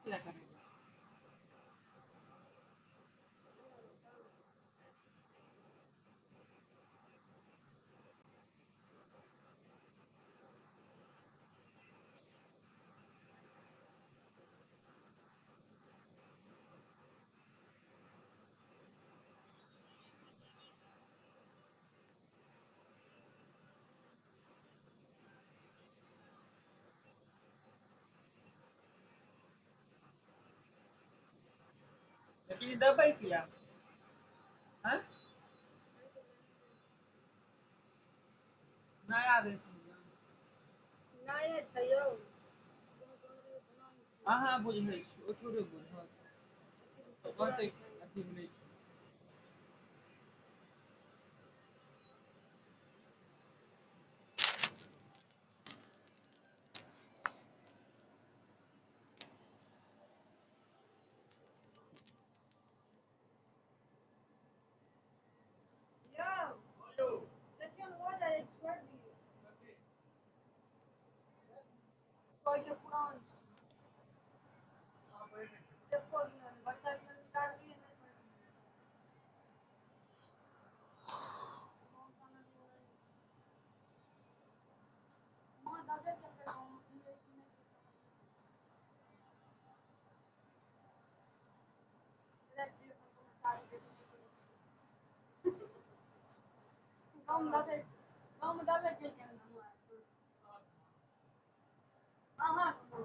क्या करेगा। लेकिन दबाई किया। हाँ? नया देती है। नए छै यौ। अहाँ बुझै छी ओ थोड़े बुझत। कहतै अथी नहि छै। यौ देखियौ ने हो जाए छोड़ दियौ। कोई छै पुरान छै। एको दिन नहीं बच्चा के निकालिए नहीं पड़ती। कौन सा नदी है? मां दबे केलकै गाँव में की है कि नहीं पता नहीं। गाँव में दबे केलकै हन हमार। अहाँ को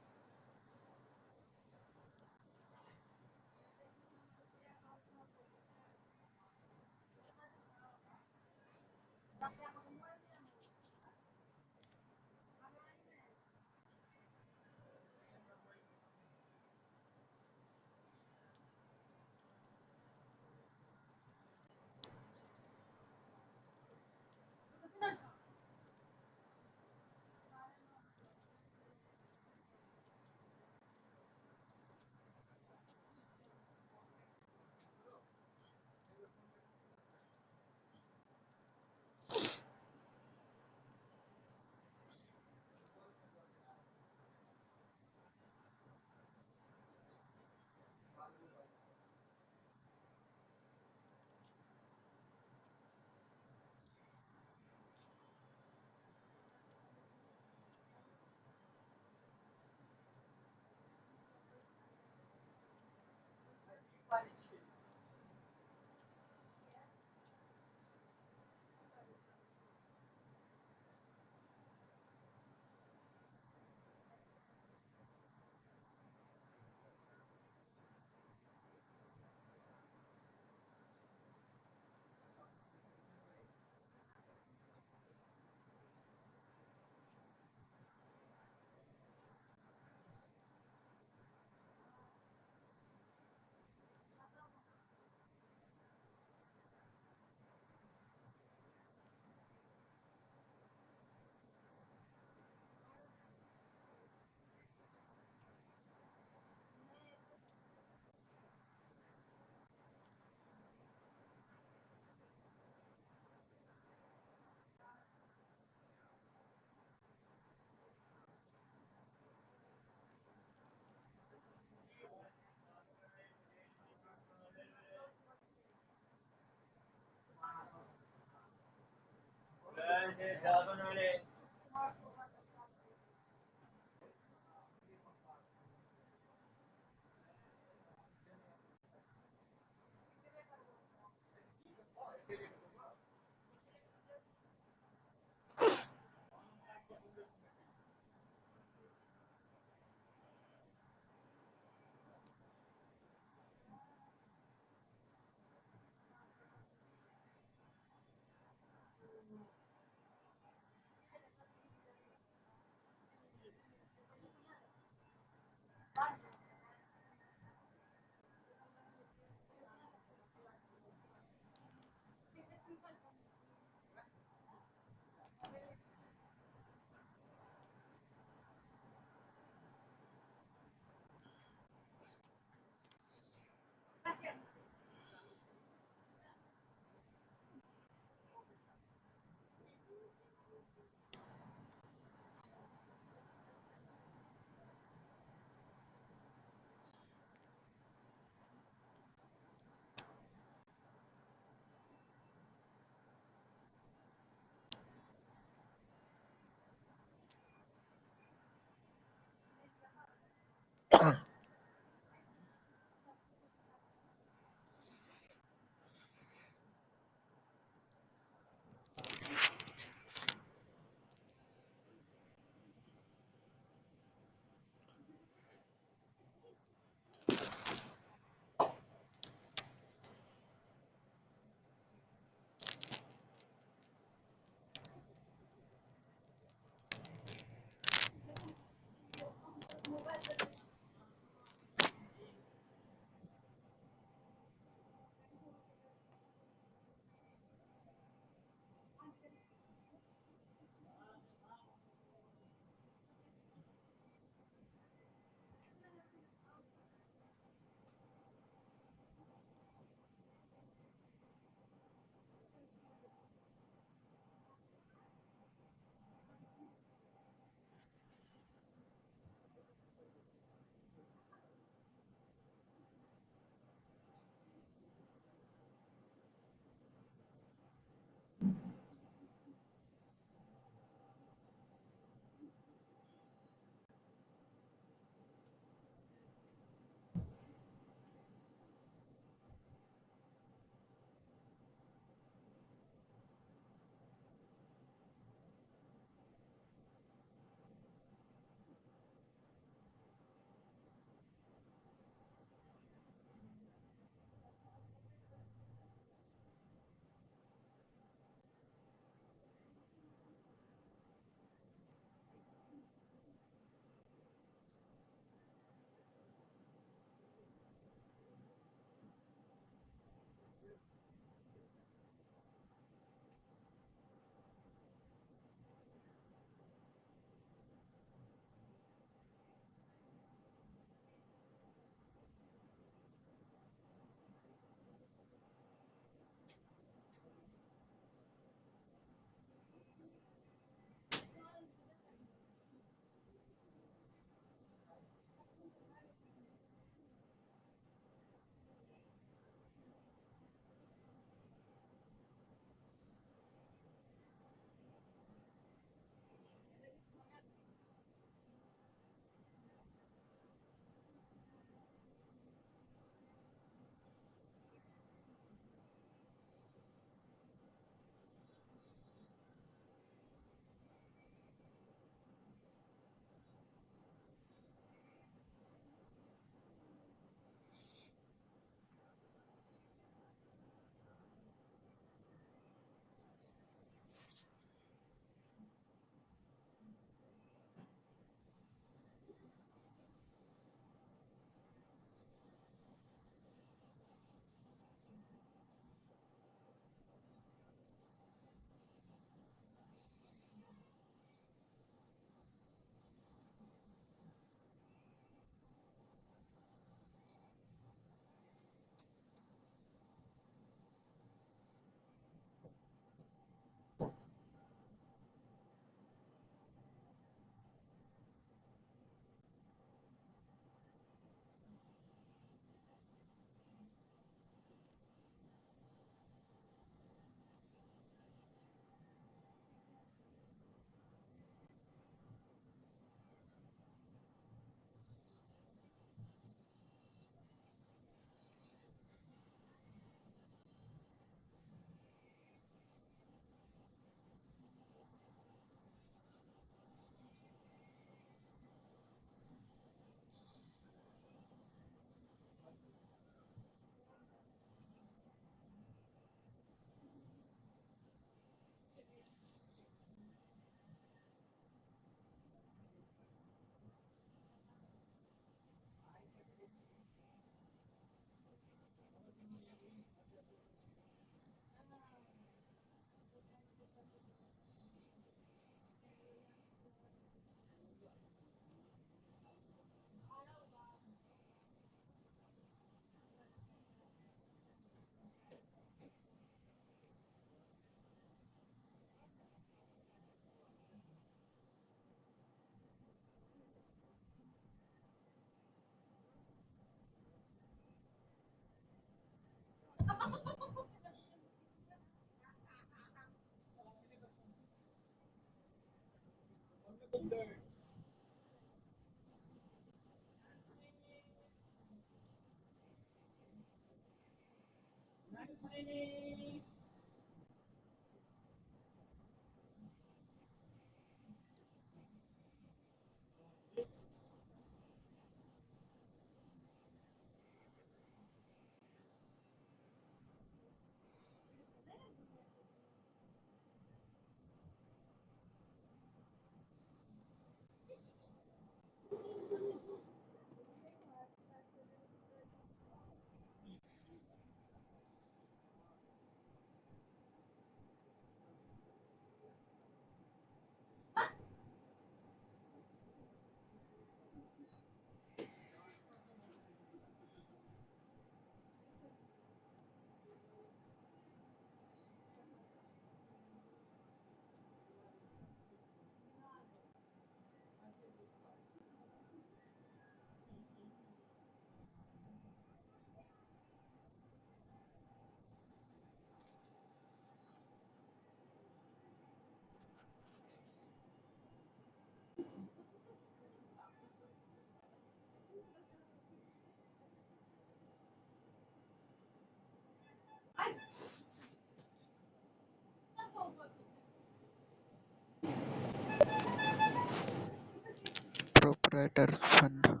Proprietors fund.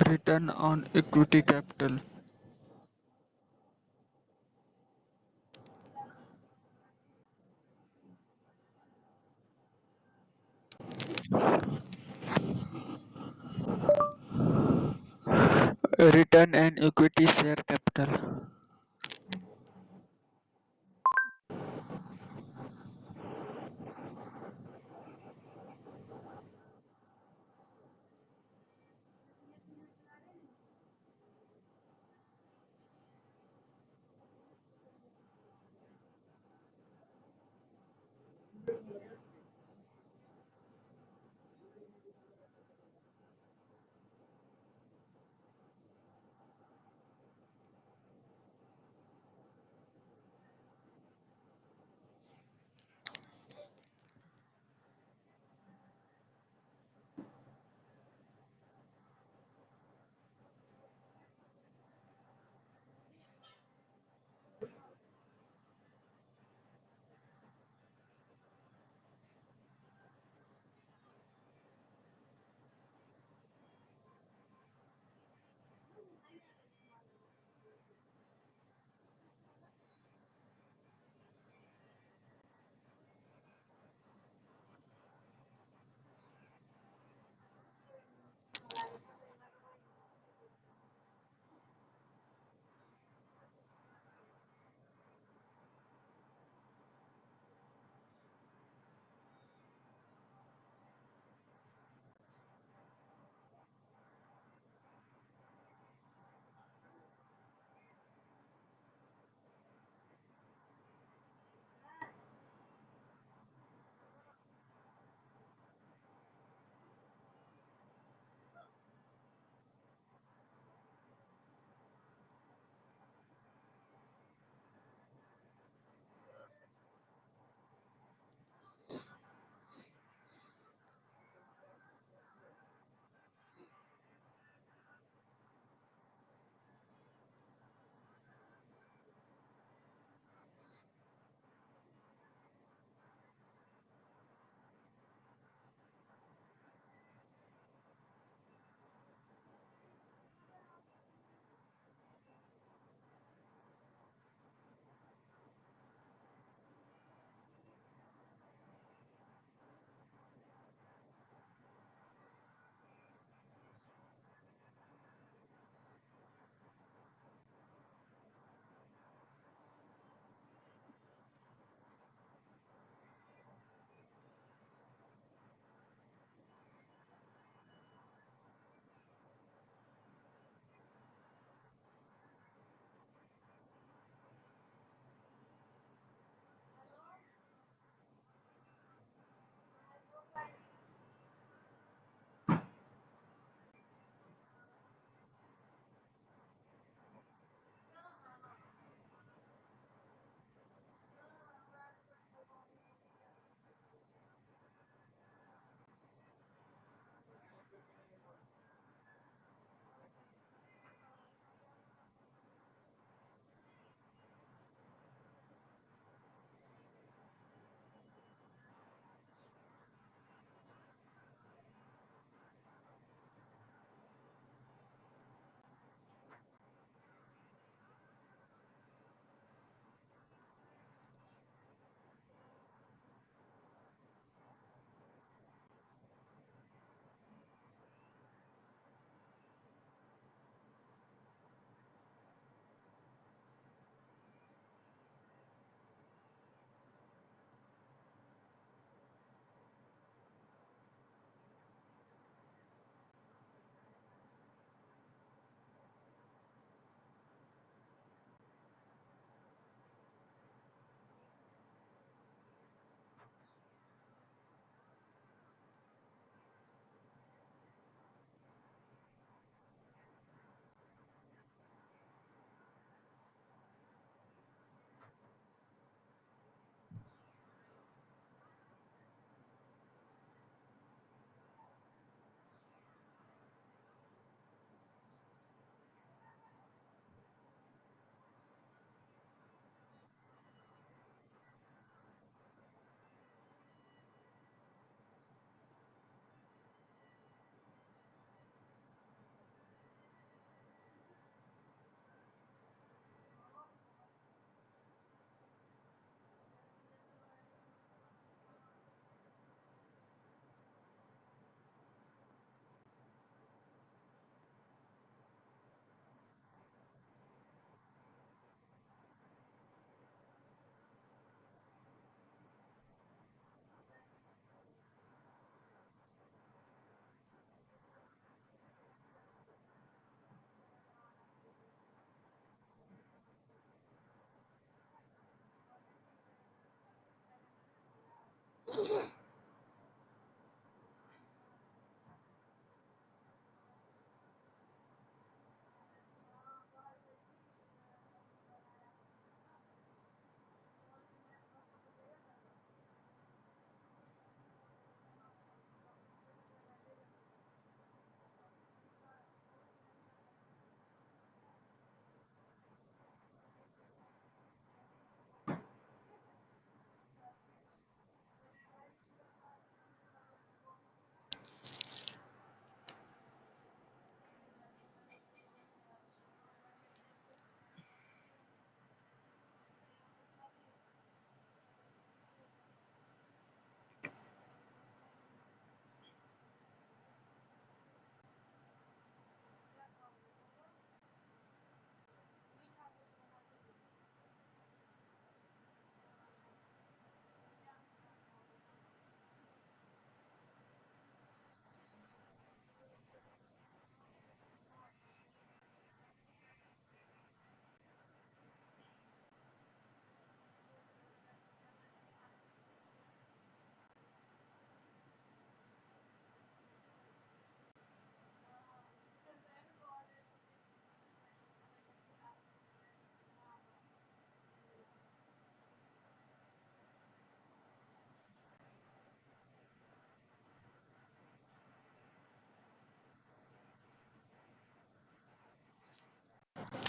Return on equity capital. Return on equity share capital.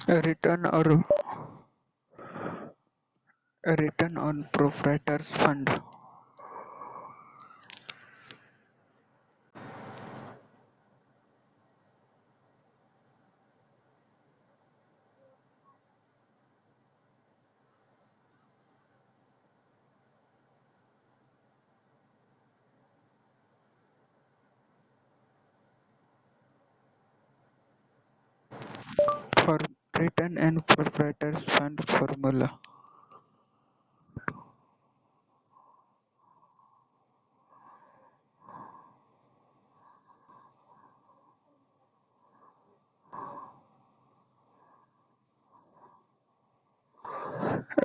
Return on proprietors fund. For return and proprietors fund formula.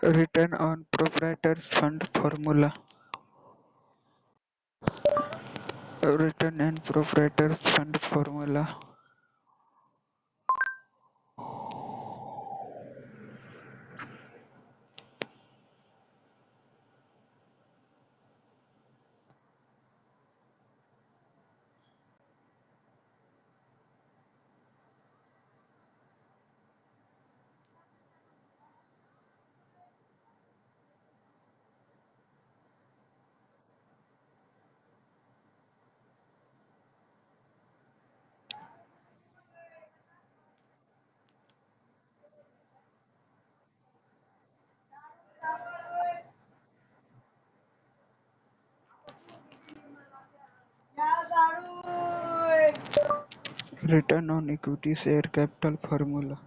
Return on proprietors fund formula. Return and proprietors fund formula. Return on equity share capital formula.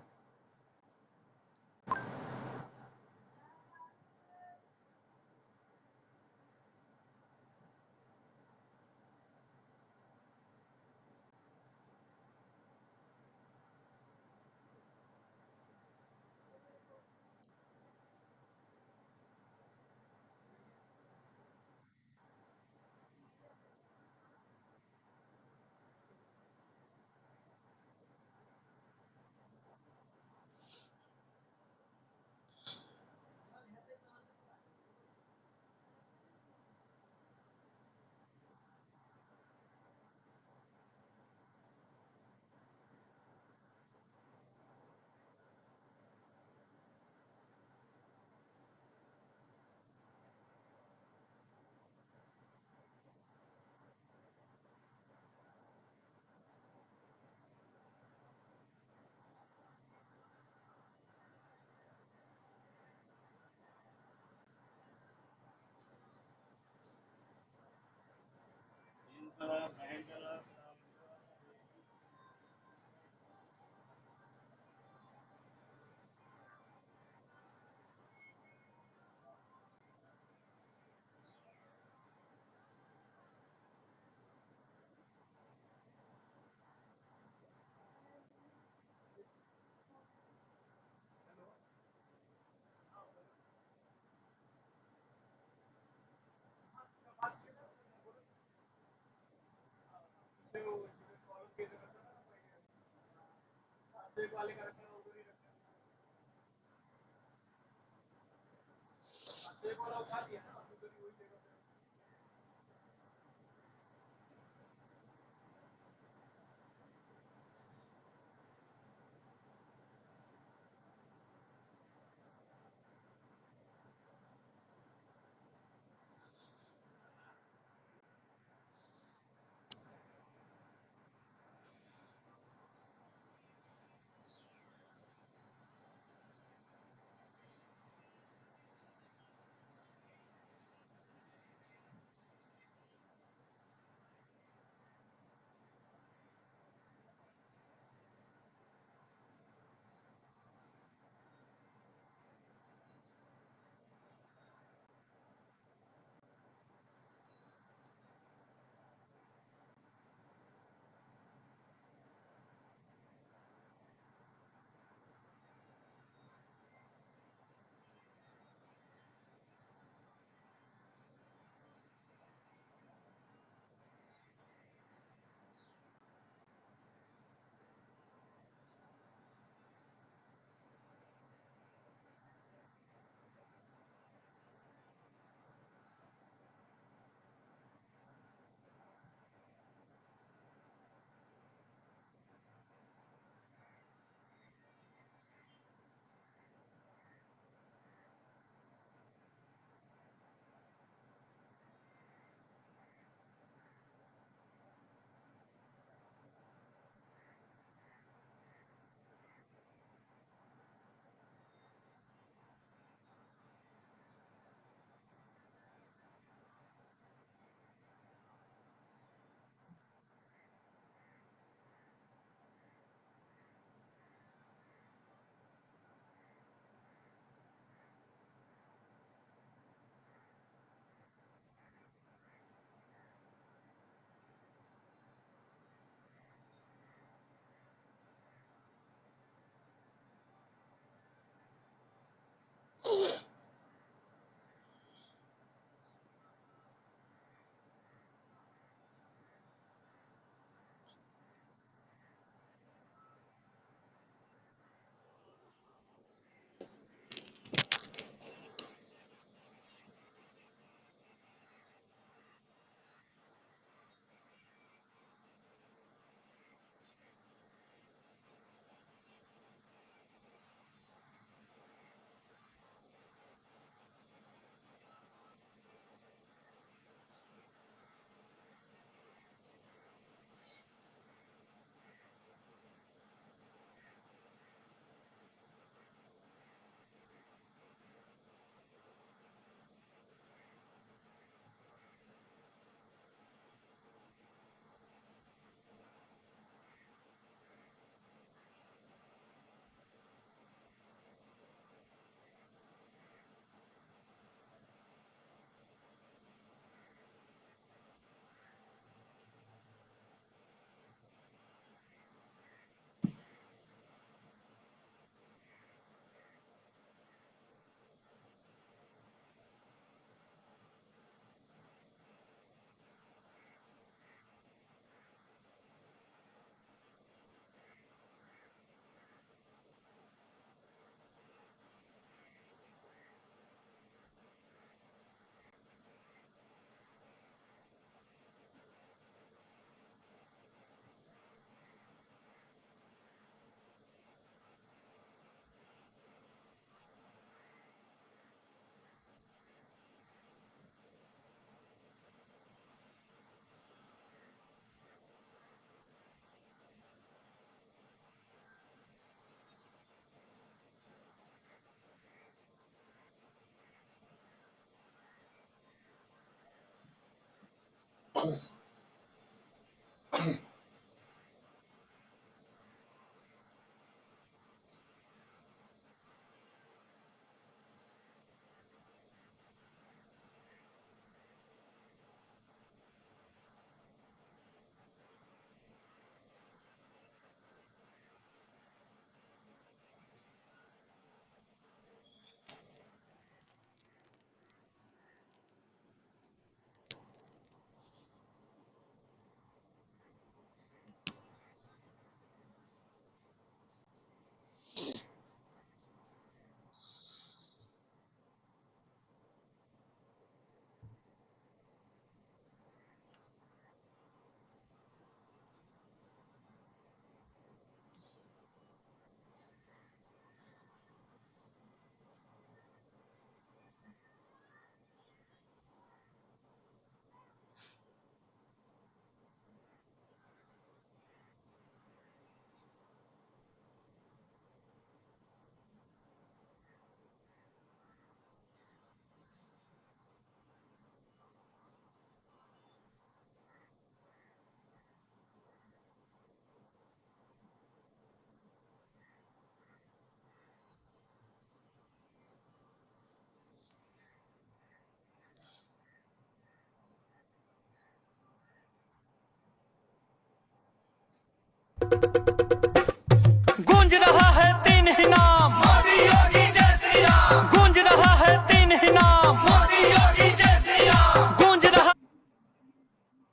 गूंज रहा है तीन ही नाम, मोदी योगी जय श्री राम। गूंज रहा है तीन ही नाम, मोदी योगी जय श्री राम।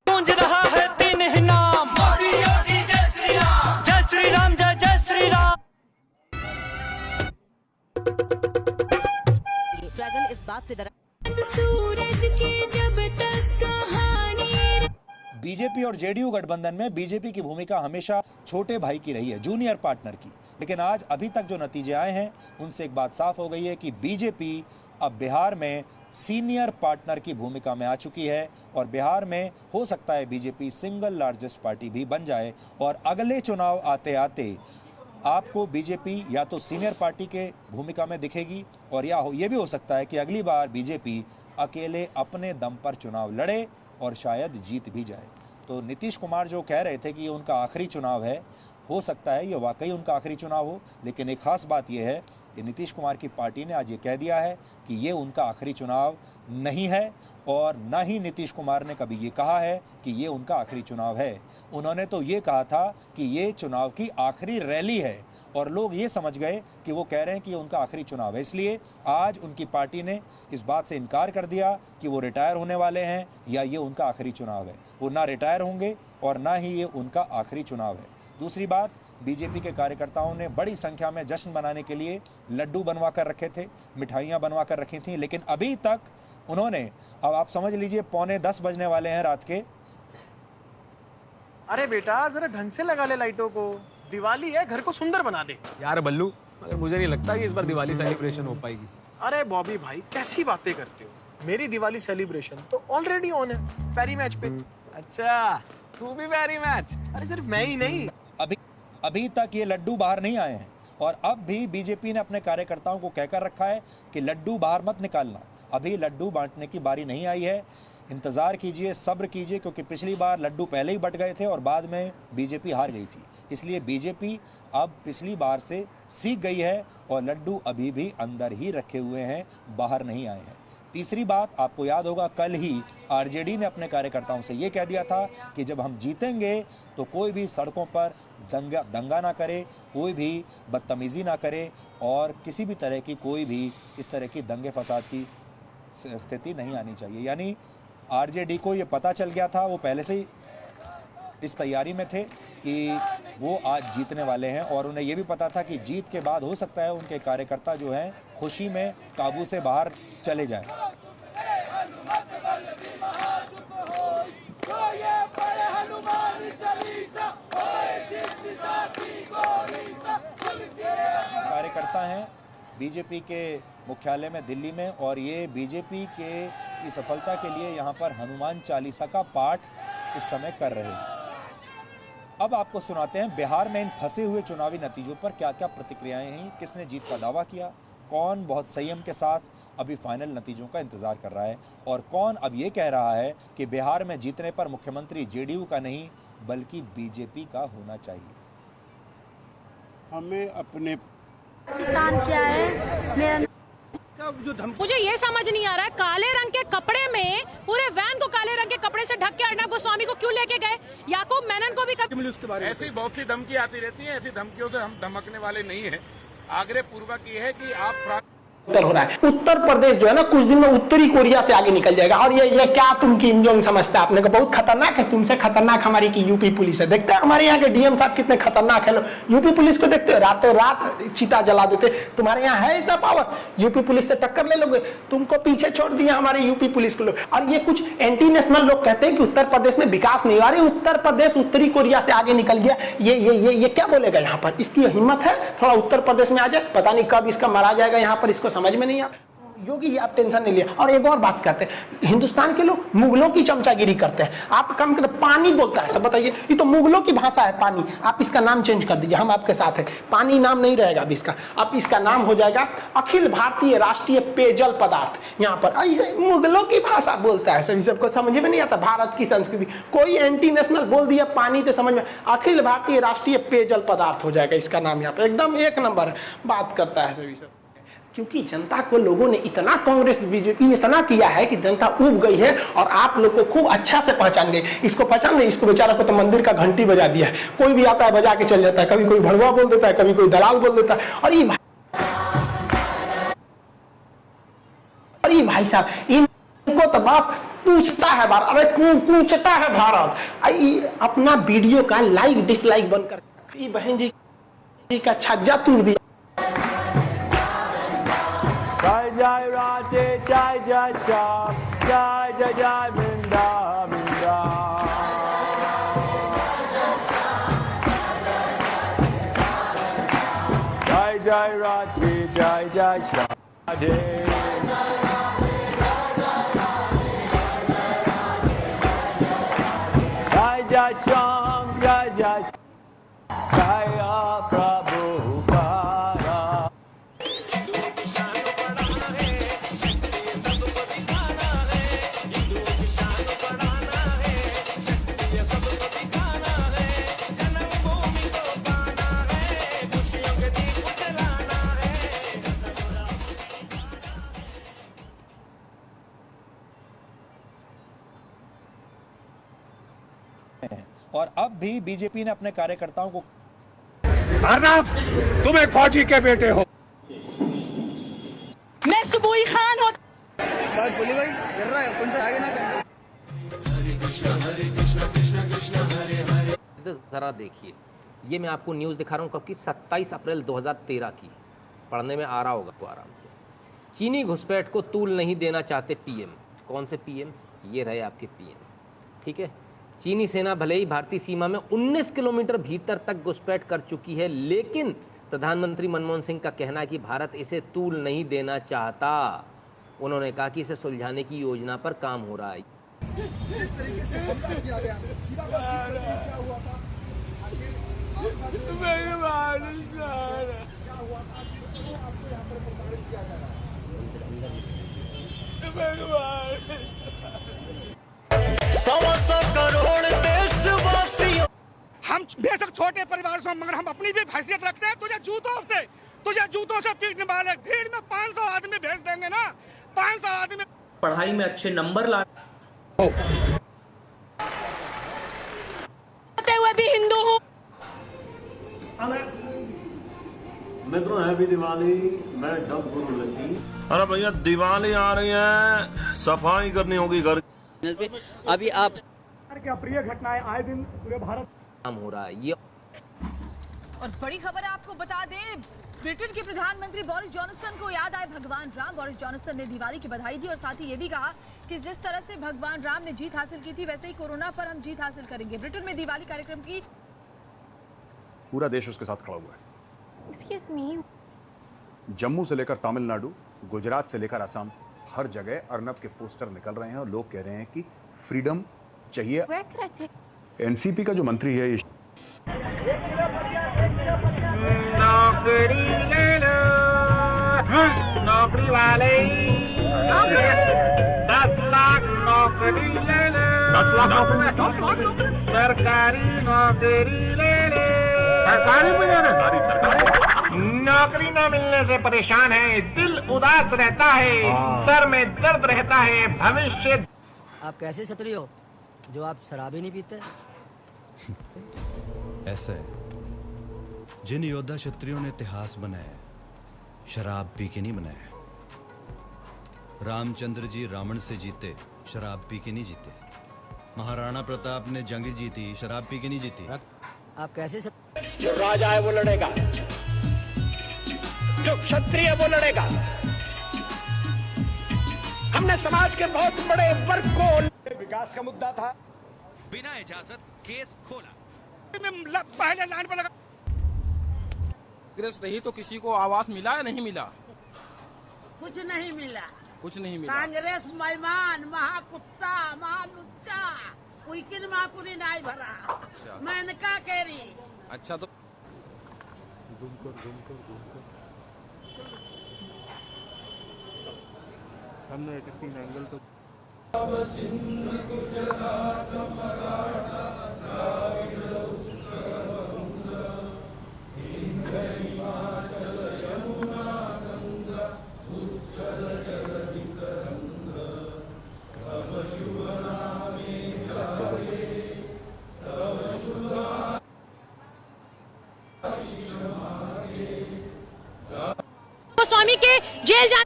गूंज रहा है तीन ही नाम, मोदी योगी जय श्री राम। जय श्री राम, जय जय श्री राम। ड्रैगन इस बात से डरा सूरज की जब तक कहानी। बीजेपी और जेडीयू गठबंधन में बीजेपी की भूमिका हमेशा छोटे भाई की रही है, जूनियर पार्टनर की। लेकिन आज अभी तक जो नतीजे आए हैं उनसे एक बात साफ हो गई है कि बीजेपी अब बिहार में सीनियर पार्टनर की भूमिका में आ चुकी है और बिहार में हो सकता है बीजेपी सिंगल लार्जेस्ट पार्टी भी बन जाए और अगले चुनाव आते आते आपको बीजेपी या तो सीनियर पार्टी के भूमिका में दिखेगी और या ये भी हो सकता है कि अगली बार बीजेपी अकेले अपने दम पर चुनाव लड़े और शायद जीत भी जाए। तो नीतीश कुमार जो कह रहे थे कि ये उनका आखिरी चुनाव है, हो सकता है ये वाकई उनका आखिरी चुनाव हो, लेकिन एक ख़ास बात यह है कि नीतीश कुमार की पार्टी ने आज ये कह दिया है कि ये उनका आखिरी चुनाव नहीं है और न ही नीतीश कुमार ने कभी ये कहा है कि ये उनका आखिरी चुनाव है। उन्होंने तो ये कहा था कि ये चुनाव की आखिरी रैली है और लोग ये समझ गए कि वो कह रहे हैं कि ये उनका आखिरी चुनाव है। इसलिए आज उनकी पार्टी ने इस बात से इनकार कर दिया कि वो रिटायर होने वाले हैं या ये उनका आखिरी चुनाव है। वो ना रिटायर होंगे और ना ही ये उनका आखिरी चुनाव है। दूसरी बात, बीजेपी के कार्यकर्ताओं ने बड़ी संख्या में जश्न मनाने के लिए लड्डू बनवा कर रखे थे, मिठाइयाँ बनवा कर रखी थी, लेकिन अभी तक उन्होंने, अब आप समझ लीजिए 9:45 बजने वाले हैं रात के। अरे बेटा जरा ढंग से लगा ले लाइटों को, दिवाली है, घर को सुंदर बना दे। यार बल्लू, मगर मुझे नहीं लगता कि इस बार दिवाली सेलिब्रेशन हो पाएगी। अरे बॉबी भाई कैसी बातें करते हो, मेरी दिवाली सेलिब्रेशन तो ऑलरेडी ऑन है पैरी मैच पे। अच्छा, तू भी पैरी मैच? अरे सिर्फ मैं ही नहीं, अभी तक ये लड्डू बाहर नहीं आए हैं और अब भी बीजेपी ने अपने कार्यकर्ताओं को कहकर रखा है कि लड्डू बाहर मत निकालना, अभी लड्डू बांटने की बारी नहीं आई है। इंतज़ार कीजिए, सब्र कीजिए, क्योंकि पिछली बार लड्डू पहले ही बट गए थे और बाद में बीजेपी हार गई थी। इसलिए बीजेपी अब पिछली बार से सीख गई है और लड्डू अभी भी अंदर ही रखे हुए हैं, बाहर नहीं आए हैं। तीसरी बात, आपको याद होगा कल ही आरजेडी ने अपने कार्यकर्ताओं से ये कह दिया था कि जब हम जीतेंगे तो कोई भी सड़कों पर दंगा ना करे, कोई भी बदतमीज़ी ना करे और किसी भी तरह की कोई भी इस तरह की दंगे फसाद की स्थिति नहीं आनी चाहिए। यानी आरजेडी को ये पता चल गया था, वो पहले से ही इस तैयारी में थे कि वो आज जीतने वाले हैं और उन्हें ये भी पता था कि जीत के बाद हो सकता है उनके कार्यकर्ता जो हैं खुशी में काबू से बाहर चले जाएं। कार्यकर्ता हैं बीजेपी के मुख्यालय में दिल्ली में और ये बीजेपी की सफलता के लिए यहाँ पर हनुमान चालीसा का पाठ इस समय कर रहे हैं। अब आपको सुनाते हैं बिहार में इन फंसे हुए चुनावी नतीजों पर क्या क्या प्रतिक्रियाएं हैं, किसने जीत का दावा किया, कौन बहुत संयम के साथ अभी फाइनल नतीजों का इंतजार कर रहा है और कौन अब ये कह रहा है कि बिहार में जीतने पर मुख्यमंत्री जेडीयू का नहीं बल्कि बीजेपी का होना चाहिए। हमें अपने पाकिस्तान से आए मेरा मुझे ये समझ नहीं आ रहा है, काले रंग के कपड़े में पूरे वैन को काले रंग के कपड़े से ढक के अर्नब गोस्वामी को क्यों लेके गए? याकूब मेनन को भी कभी ऐसी बहुत सी धमकी आती रहती है। ऐसी धमकियों से हम धमकने वाले नहीं है। आग्रह पूर्वक ये है कि आप उत्तर हो रहा है। उत्तर प्रदेश जो है ना कुछ दिन में उत्तरी कोरिया से आगे निकल जाएगा। और ये क्या तुम किम जोंग समझते हैं आपने को बहुत खतरनाक है। तुमसे खतरनाक हमारी की यूपी पुलिस है। देखते हैं हमारे यहाँ के डीएम साहब कितने खतरनाक है। यूपी पुलिस को देखते हो, रातों रात चिता जला देते। तुम्हारे यहाँ है इतना पावर, यूपी पुलिस से टक्कर ले लोगे? तुमको पीछे छोड़ दिया हमारे यूपी पुलिस के लोग। और ये कुछ एंटी नेशनल लोग कहते हैं कि उत्तर प्रदेश में विकास नहीं आ रही, उत्तर प्रदेश उत्तरी कोरिया से आगे निकल गया। ये क्या बोलेगा यहाँ पर? इसकी हिम्मत है थोड़ा उत्तर प्रदेश में आ जाए, पता नहीं कब इसका मारा जाएगा यहाँ पर, इसको समझ में नहीं आता। योगी आप टेंशन नहीं लिया। और एक और बात कहते हैं, हिंदुस्तान के लोग मुगलों की चमचागिरी करते हैं। आप कम करते पानी बोलता है सब, बताइए ये तो मुगलों की भाषा है पानी। आप इसका नाम चेंज कर दीजिए, हम आपके साथ हैं। पानी नाम नहीं रहेगा अब इसका, अब इसका नाम हो जाएगा अखिल भारतीय राष्ट्रीय पेयजल पदार्थ। यहाँ पर ऐसे मुगलों की भाषा बोलता है, सभी सबको समझ में नहीं आता भारत की संस्कृति। कोई एंटी नेशनल बोल दिया पानी तो समझ में, अखिल भारतीय राष्ट्रीय पेयजल पदार्थ हो जाएगा इसका नाम। यहाँ पर एकदम एक नंबर बात करता है सभी सब। क्योंकि जनता को लोगों ने इतना कांग्रेस बीजेपी में इतना किया है कि जनता उब गई है और आप लोग को खूब अच्छा से पहचान गए। इसको पहचान गए, इसको बेचारा को तो मंदिर का घंटी बजा दिया है। कोई भी आता है बजा के चल जाता है, कभी कोई भड़वा बोल देता है, कभी कोई दलाल बोल देता है। और ये भाई साहब इनको तो बस पूछता है भारत, अरे पूछता है भारत। अपना वीडियो का लाइक डिसलाइक बंद कर बहन जी का छज्जा तोड़ दिया। जय जय राधे जय जय श्याम जय जय जय वृंदा वृंदा। जय जय राधे जय जय श्याम राधे। जय जय श्याम जय जय जय प्रभु का। और अब भी बीजेपी ने अपने कार्यकर्ताओं को अर्नब, तुम एक फौजी के बेटे हो। मैं सुबोई खान हूँ। जरा देखिए, ये मैं आपको न्यूज़ दिखा रहा हूँ कब की, 27 अप्रैल 2013 की। पढ़ने में आ रहा होगा तो आराम से। चीनी घुसपैठ को तूल नहीं देना चाहते पीएम। कौन से पीएम? ये रहे आपके पीएम, ठीक है। चीनी सेना भले ही भारतीय सीमा में 19 किलोमीटर भीतर तक घुसपैठ कर चुकी है, लेकिन प्रधानमंत्री मनमोहन सिंह का कहना है कि भारत इसे तूल नहीं देना चाहता। उन्होंने कहा कि इसे सुलझाने की योजना पर काम हो रहा है। जिस तरीके से हमला किया गया, सीधा क्या हुआ था? क्या हुआ था? आपको यहाँ पर प्रताड़ित किया जा रहा है। करोड़ देशवासियों, हम बेशक छोटे परिवार से, मगर हम अपनी भी हैसियत रखते हैं। तुझे जूतों से पीटने वाले भीड़ में 500 आदमी भेज देंगे ना, 500 आदमी। पढ़ाई में अच्छे नंबर ला हुए भी हिंदू हूँ। मित्रों हैप्पी दिवाली। मैं डब गुरु लकी। अरे भैया दिवाली आ रही है, सफाई करनी होगी घर। अभी आप क्या प्रिय घटनाएं आए दिन पूरे भारत काम हो रहा है ये। और बड़ी खबर आपको बता दें, ब्रिटेन के प्रधानमंत्री बोरिस जॉनसन को याद आए भगवान राम। बोरिस जॉनसन ने दिवाली की बधाई दी और साथ ही ये भी कहा कि जिस तरह से भगवान राम ने जीत हासिल की थी, वैसे ही कोरोना पर हम जीत हासिल करेंगे। ब्रिटेन में दिवाली कार्यक्रम की पूरा देश उसके साथ खड़ा हुआ है। Excuse me. जम्मू से लेकर तमिलनाडु, गुजरात से लेकर असम, हर जगह अर्नब के पोस्टर निकल रहे हैं और लोग कह रहे हैं कि फ्रीडम चाहिए। एनसीपी का जो मंत्री है, नौकरी ले लो, नौकरी वाले 10 लाख नौकरी ले ले, 10 लाख नौकरी, सरकारी नौकरी ले ले, सरकारी नौकरी न मिलने से परेशान है, दिल उदास रहता है, सर में दर्द रहता है, भविष्य। आप कैसे क्षत्रिय हो जो आप शराब ही नहीं पीते? ऐसा है, जिन योद्धा क्षत्रियों ने इतिहास बनाया शराब पी के नहीं बनाया। रामचंद्र जी रावण से जीते, शराब पी के नहीं जीते। महाराणा प्रताप ने जंग जीती, शराब पी के नहीं जीती। आप कैसे जो राजा है वो लड़ेगा, जो क्षत्रिय है वो लड़ेगा। हमने समाज के बहुत बड़े वर्ग को, विकास का मुद्दा था, बिना इजाजत केस खोला। पहले लाइन पर लगा, कांग्रेस रही तो किसी को आवास मिला या नहीं मिला? कुछ नहीं मिला, कुछ नहीं मिला। कांग्रेस मेहमान, महाकुत्ता, महालुच्चा, उइकिन महापुरी नाई भरा। अच्छा। मेनका केरी। अच्छा तो हमने एक 3 एंगल तो स्वामी के जेल जा।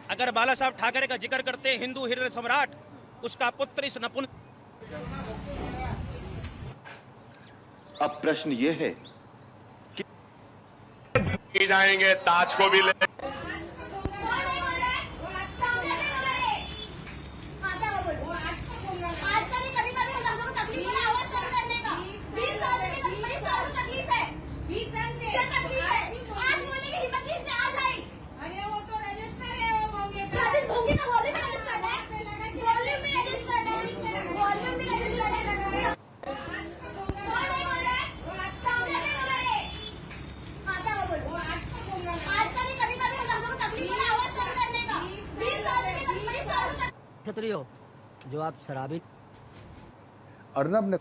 अगर बाला साहब ठाकरे का जिक्र करते हिंदू हृदय सम्राट, उसका पुत्र इस नपुंसक। अब प्रश्न ये है कि जाएंगे, ताज को भी ले। क्षत्रिय हो जो आप शराबी। अर्नब ने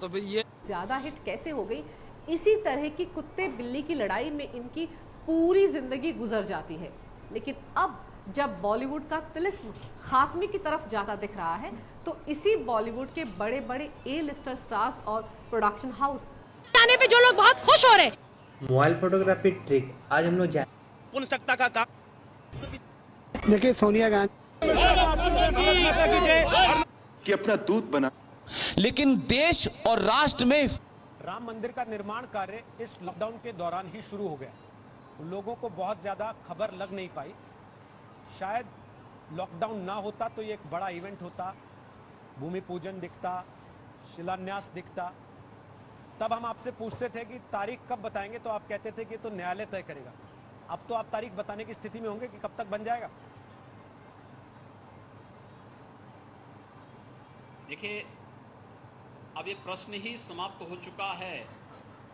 तो फिर ये ज्यादा हिट कैसे हो गई? इसी तरह की कुत्ते बिल्ली की लड़ाई में इनकी पूरी जिंदगी गुजर जाती है। लेकिन अब जब बॉलीवुड का तिलिस्म खात्मे की तरफ जाता दिख रहा है, तो इसी बॉलीवुड के बड़े बड़े A-लिस्टर स्टार्स और प्रोडक्शन हाउस आने पे जो लोग बहुत खुश हो रहे। मोबाइल फोटोग्राफी ट्रिक आज हम लोग जाए। पुनसकता का काम। देखिए सोनिया गांधी कि अपना दूध बना, लेकिन देश और राष्ट्र में राम मंदिर का निर्माण कार्य इस लॉकडाउन के दौरान ही शुरू हो गया। लोगों को बहुत ज़्यादा खबर लग नहीं पाई। शायद लॉकडाउन ना होता तो ये एक बड़ा इवेंट होता, भूमि पूजन दिखता, शिलान्यास दिखता। तब हम आपसे पूछते थे कि तारीख कब बताएंगे, तो आप कहते थे कि तो न्यायालय तय करेगा। अब तो आप तारीख बताने की स्थिति में होंगे कि कब तक बन जाएगा। देखिए, अब ये प्रश्न ही समाप्त हो चुका है।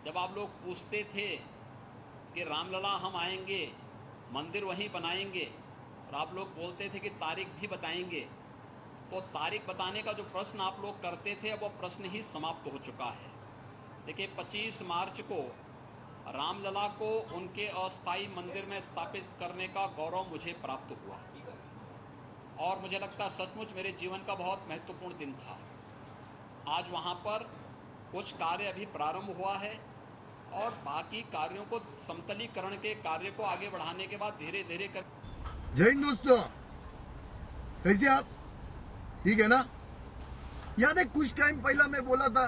जब आप लोग पूछते थे कि रामलला हम आएंगे, मंदिर वहीं बनाएंगे, और आप लोग बोलते थे कि तारीख भी बताएंगे, तो तारीख बताने का जो प्रश्न आप लोग करते थे, अब वो प्रश्न ही समाप्त हो चुका है। देखिए, 25 मार्च को रामलला को उनके अस्थायी मंदिर में स्थापित करने का गौरव मुझे प्राप्त हुआ, और मुझे लगता सचमुच मेरे जीवन का बहुत महत्वपूर्ण दिन था। आज वहाँ पर कुछ कार्य अभी प्रारंभ हुआ है, और बाकी कार्यों को समतलीकरण के कार्य को आगे बढ़ाने के बाद धीरे धीरे कर। जय हिंद दोस्तों, कैसे आप? ठीक है ना? याद है कुछ टाइम पहला मैं बोला था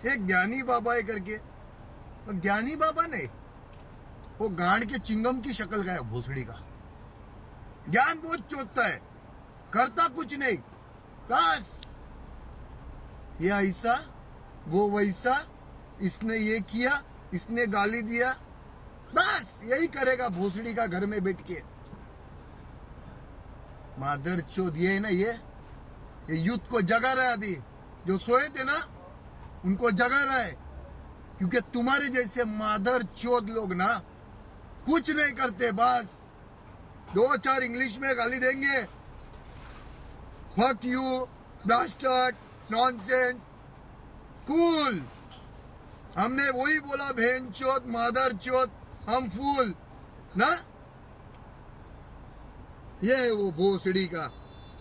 एक ज्ञानी बाबा है करके, तो ज्ञानी बाबा नहीं, वो गांड के चिंगम की शक्ल का है, भोसड़ी का। ज्ञान बहुत चोटता है, करता कुछ नहीं, बस ये ऐसा वो वैसा, इसने ये किया, इसने गाली दिया, बस यही करेगा भोसड़ी का घर में बैठ के। मादर चोद ये है ना, ये यूथ को जगा रहा है। अभी जो सोए थे ना उनको जगा रहा है, क्योंकि तुम्हारे जैसे मादर चोद लोग ना कुछ नहीं करते, बस 2-4 इंग्लिश में गाली देंगे, fuck you, bastard, nonsense, cool. हमने वही बोला, बहन चोत, मादर चोत, हम फूल ना। ये है वो भोसड़ी का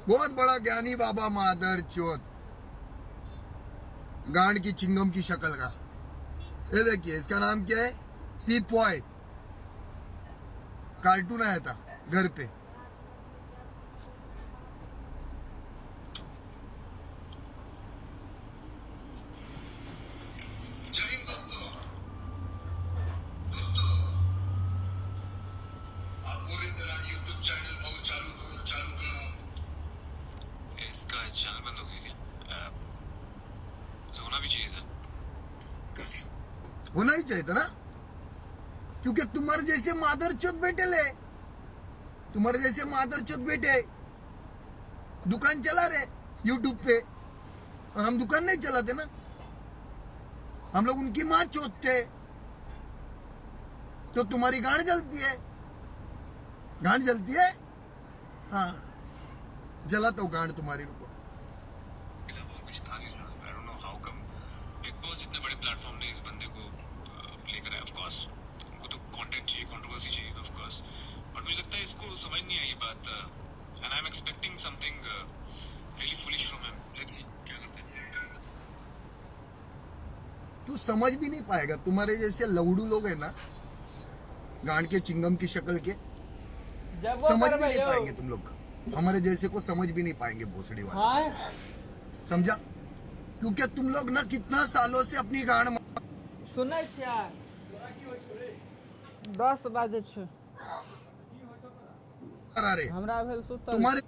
बहुत बड़ा ज्ञानी बाबा, मादर चोत, गांड की चिंगम की शक्ल का। ये देखिए, इसका नाम क्या है? पीपॉय। कार्टून आया था घर पे। इसका चैनल बंद हो गया क्या? होना भी चाहिए था। होना ही चाहिए था ना, क्योंकि तुम्हारे जैसे मादरचोद बेटे ले, तुम्हारे जैसे मादरचोद बेटे दुकान चला रहे यूट्यूब पे, और हम दुकान नहीं चलाते ना। हम लोग उनकी माँ चोदते, तो तुम्हारी गांड जलती है। गांड जलती है? हाँ, जलाता हूँ गांड तुम्हारी। रुको, कुछ था नहीं sir. I don't know how come big boss जितने बड़े प्लेटफॉर्म ने इस बंदे को लेकर आए। ऑफ कोर्स उनको तो कंटेंट चाहिए, कंट्रोवर्सी चाहिए ऑफ कोर्स, बट मुझे लगता है इसको समझ नहीं आई बात, and I am expecting something really foolish from him. Let's see क्या करते हैं। तू समझ भी नहीं पाएगा। तुम्हारे जैसे लवड़ू लोग है ना, गांड के चिंगम की शक्ल के, समझ भी नहीं पाएंगे तुम लोग। हमारे जैसे को समझ भी नहीं पाएंगे भोसड़ी वाले, समझा? क्योंकि तुम लोग ना कितना सालों से अपनी गांड सुनै छियै 10 बजे छै हमरा भेल सुतल। तुम्हारे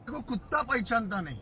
को कुत्ता पहचानता नहीं।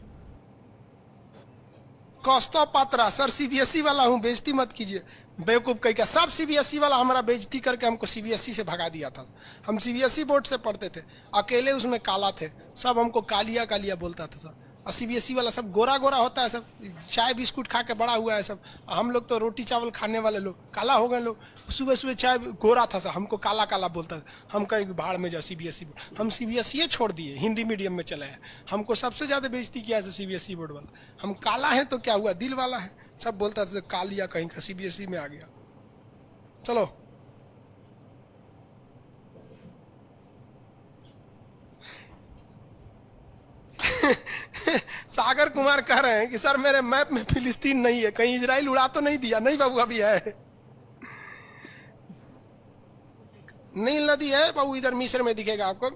कौस्तव पात्रा, सर सीबीएसई वाला हूँ, बेइज्जती मत कीजिए। बेवकूफ कहीं का, सब सीबीएसई वाला हमारा बेइज्जती करके हमको सीबीएसई से भगा दिया था। हम सीबीएसई बोर्ड से पढ़ते थे, अकेले उसमें काला थे, सब हमको कालिया कालिया बोलता था सब। और सीबीएसई वाला सब गोरा गोरा होता है, सब चाय बिस्कुट खा के बड़ा हुआ है सब। हम लोग तो रोटी चावल खाने वाले लोग काला हो गए लोग। सुबह सुबह चाय गोरा था सब, हमको काला काला बोलता था। हम कहीं भाड़ में जाओ सीबीएसई बोर्ड। हम सीबीएसई छोड़ दिए, हिंदी मीडियम में चले हैं। हमको सबसे ज्यादा बेइज्जती किया है सीबीएसई बोर्ड वाला। हम काला है तो क्या हुआ, दिल वाला है, सब बोलता था कालिया कहीं का, सीबीएसई में आ गया। चलो सागर कुमार कह रहे हैं कि सर मेरे मैप में फिलिस्तीन नहीं है, कहीं इजराइल उड़ा तो नहीं दिया? नहीं बाबू, अभी है। नील नदी है बाबू, इधर मिस्र में दिखेगा आपको।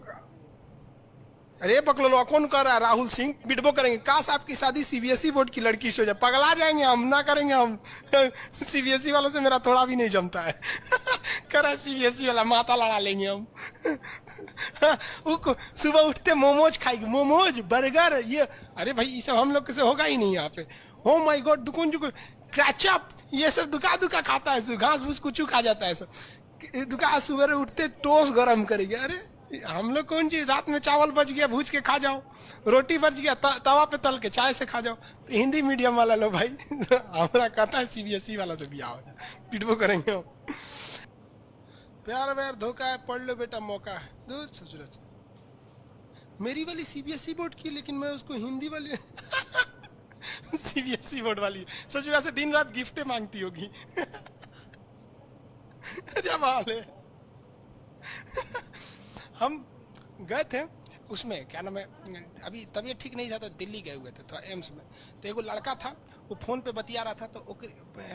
अरे बकलो कौन कर रहा है? राहुल सिंह बिटबो करेंगे। काश आपकी शादी सीबीएसई बोर्ड की लड़की से हो जाए, पगला जाएंगे हम, ना करेंगे हम। सीबीएसई वालों से मेरा थोड़ा भी नहीं जमता है। कर रहा सीबीएसई वाला, माता लड़ा लेंगे हम। सुबह उठते मोमोज खाएंगे, मोमोज बर्गर ये। अरे भाई ये सब हम लोग से होगा ही नहीं यहाँ पे। हो माय गॉड, दुकुन क्रैचअप ये सब दुका दुका खाता है, घास फूस कुछ खा जाता है सब। दुका सुबह उठते टोस्ट गरम करेंगे। अरे हम लोग कौन चीज, रात में चावल बच गया भूज के खा जाओ, रोटी बच गया तवा पे तल के चाय से खा जाओ। तो हिंदी मीडियम वाला लो भाई, हमारा कहता है सीबीएसई वाला से बिया हो जाए, पिटबो करेंगे हम। प्यार व्यार धोखा है, पढ़ लो बेटा मौका है। दूर ससुर मेरी वाली सीबीएसई बोर्ड की, लेकिन मैं उसको हिंदी वाली सीबीएसई बोर्ड वाली ससुरा से दिन रात गिफ्टें मांगती होगी। जब हाल है। हम गए थे उसमें, क्या नाम है, अभी तबीयत ठीक नहीं था तो दिल्ली गए हुए थे, थोड़ा एम्स में। तो एगो लड़का था, वो फोन पे बतिया रहा था, तो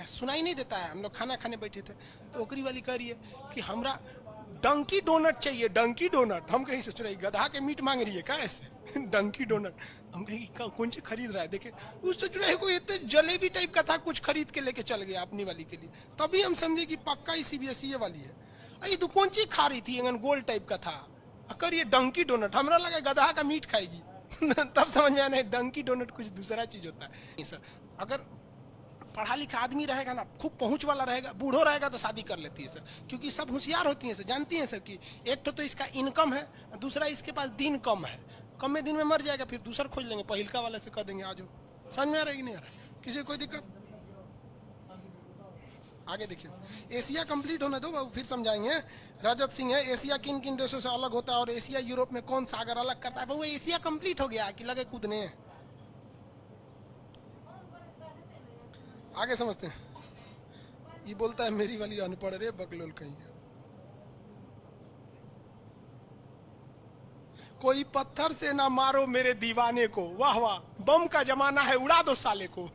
सुनाई नहीं देता है। हम लोग खाना खाने बैठे थे, तो ओकरी वाली कह रही है कि हमरा डंकी डोनट चाहिए, डंकी डोनट। हम कहीं सोच रहे गधा के मीट मांग रही है क्या ऐसे? डंकी डोनट। हम कहीं कौन से खरीद रहा है, देखे उस सोच रहे कोई इतने जलेबी टाइप का था, कुछ खरीद के लेके चल गया अपनी वाली के लिए। तभी हम समझे कि पक्का ही सीबीएसई वाली है। ये तो कौन चीज खा रही थी, गोल टाइप का था, अगर ये डंकी डोनट, हमरा लगा गधा का मीट खाएगी। तब समझ में आया डंकी डोनट कुछ दूसरा चीज होता है। सर अगर पढ़ा लिखा आदमी रहेगा ना, खूब पहुंच वाला रहेगा, बूढ़ो रहेगा तो शादी कर लेती है सर, क्योंकि सब होशियार होती हैं सर, जानती हैं सर कि एक तो इसका इनकम है, दूसरा इसके पास दिन कम है, कम में दिन में मर जाएगा, फिर दूसरा खोज लेंगे, पहिलका वाले से कह देंगे आ जाओ। समझ में आ रहा है कि नहीं आ रहा है? किसी कोई दिक्कत? आगे देखिए, एशिया कंप्लीट होने दो बाबू, फिर समझाएंगे। रजत सिंह है, एशिया किन किन देशों से अलग होता है और एशिया यूरोप में कौन सागर अलग करता है? बाबू एशिया कंप्लीट हो गया कि लगे कूदने? आगे समझते हैं। ये बोलता है मेरी वाली अनपढ़ रे बकलोल कहीं। कोई पत्थर से ना मारो मेरे दीवाने को, वाह वाह, बम का जमाना है उड़ा दो साले को।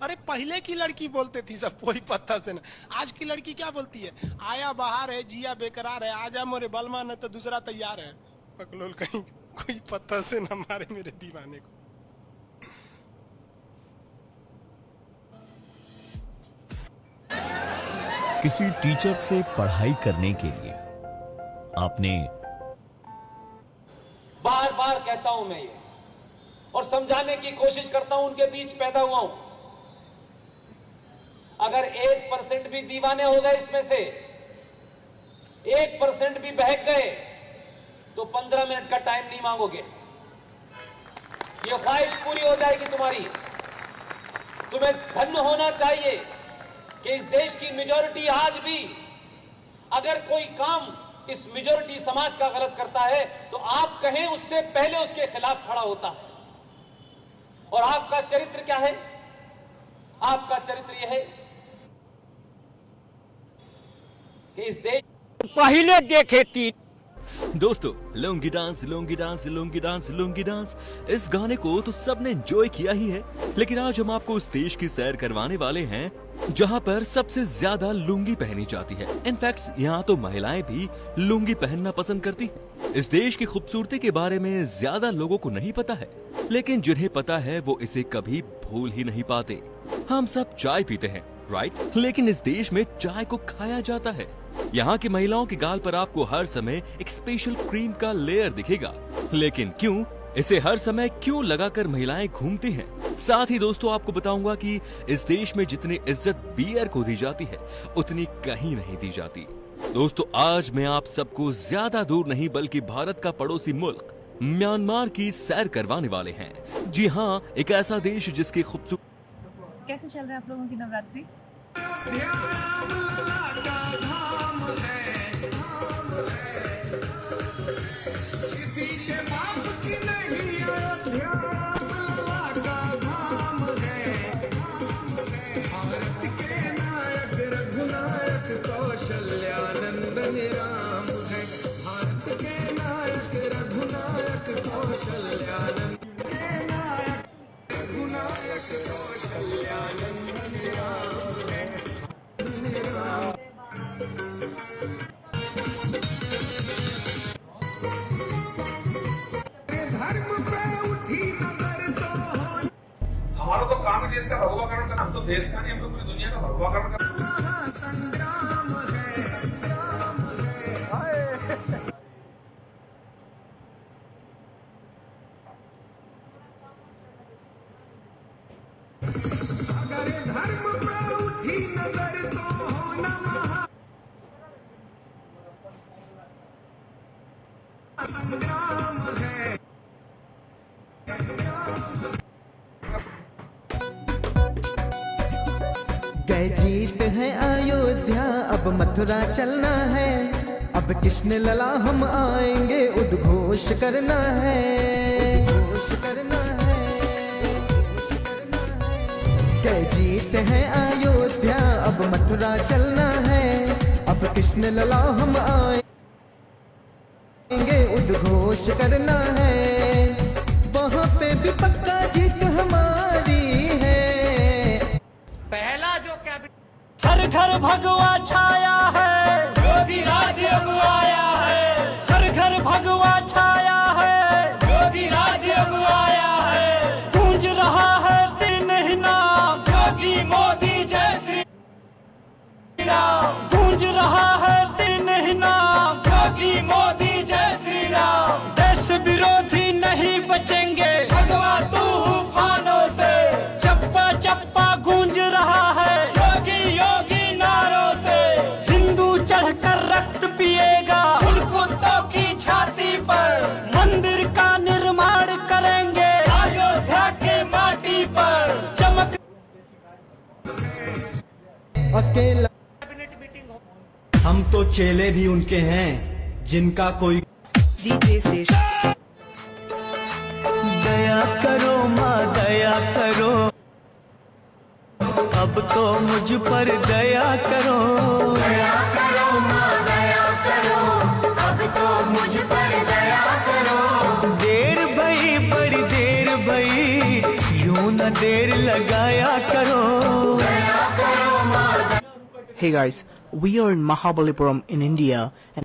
अरे पहले की लड़की बोलते थी सब कोई पत्थर से ना, आज की लड़की क्या बोलती है? आया बाहर है, जिया बेकरार है, आजा मोरे बलमा न तो दूसरा तैयार है। बकलोल कहीं, कोई पत्थर से ना मारे मेरे दीवाने को। किसी टीचर से पढ़ाई करने के लिए आपने बार बार कहता हूं मैं ये, और समझाने की कोशिश करता हूं, उनके बीच पैदा हुआ हूं। अगर 1% भी दीवाने हो गए, इसमें से 1% भी बहक गए, तो 15 मिनट का टाइम नहीं मांगोगे। ये ख्वाहिश पूरी हो जाएगी तुम्हारी। तुम्हें धन्य होना चाहिए कि इस देश की मेजॉरिटी आज भी अगर कोई काम इस मेजॉरिटी समाज का गलत करता है तो आप कहें उससे पहले उसके खिलाफ खड़ा होता है। और आपका चरित्र क्या है? आपका चरित्र यह है कि इस देश पहले देखे थी। दोस्तों, lungi dance lungi dance lungi dance lungi dance, इस गाने को तो सबने एंजॉय किया ही है, लेकिन आज हम आपको उस देश की सैर करवाने वाले हैं जहां पर सबसे ज्यादा लुंगी पहनी जाती है। इनफैक्ट यहाँ तो महिलाएं भी लुंगी पहनना पसंद करती हैं। इस देश की खूबसूरती के बारे में ज्यादा लोगों को नहीं पता है, लेकिन जिन्हें पता है वो इसे कभी भूल ही नहीं पाते। हम सब चाय पीते हैं, राइट? लेकिन इस देश में चाय को खाया जाता है। यहाँ की महिलाओं के गाल पर आपको हर समय एक स्पेशल क्रीम का लेयर दिखेगा, लेकिन क्यों? इसे हर समय क्यों लगाकर महिलाएं घूमती हैं? साथ ही दोस्तों आपको बताऊंगा कि इस देश में जितनी इज्जत बियर को दी जाती है उतनी कहीं नहीं दी जाती। दोस्तों, आज मैं आप सबको ज्यादा दूर नहीं बल्कि भारत का पड़ोसी मुल्क म्यांमार की सैर करवाने वाले हैं। जी हाँ, एक ऐसा देश जिसकी खूबसूरती। कैसे चल रहा है आप लोगों की नवरात्रि? कौशल्यानंदन राम है, भारत के नायक रघुनायक कौशल्यानंद के नायक रघुनायक कौशल्यानंदन राम है। धर्म पे उठी नजर तो हमारा तो काम है देश का भगवाकरण करना। हम तो देश का नहीं, हम तो पूरी दुनिया का भगवाकरण करना। संग्राम है, संग्राम है। अगर धर्म पे उठी नजर तो हो नमः। संग्राम है, गए जीत है अयोध्या, अब मथुरा चलना है। अब कृष्ण लला हम आएंगे, उद्घोष करना है, उद्घोष करना है, उद्घोष करना है। गए जीत है अयोध्या, अब मथुरा चलना है। अब कृष्ण लला हम आएंगे, उद्घोष करना है। वहाँ पे भी पक्का जीत हमारी है। पहला जो कैबिनेट घर घर भगवा छाया है, योगी राज अब आया है। घर घर भगवा छाया है, योगी राज अब आया है। गूंज रहा है तीन ही नाम, योगी मोदी जय श्री राम। गूंज रहा है तीन ही नाम, योगी मोदी जय श्री राम। देश विरोधी नहीं बचेंगे भगवा तूफानों से। चप्पा चप्पा गूंज रहा है योगी योगी नारों से। हिंदू अकेला। हम तो चेले भी उनके हैं जिनका कोई दया करो माँ दया करो, अब तो मुझ पर दया करो। दया करो माँ दया करो, अब तो मुझ पर दया करो। देर भई बड़ी देर भई, यूं न देर लगाया करो। Hey guys, we are in Mahabalipuram in India and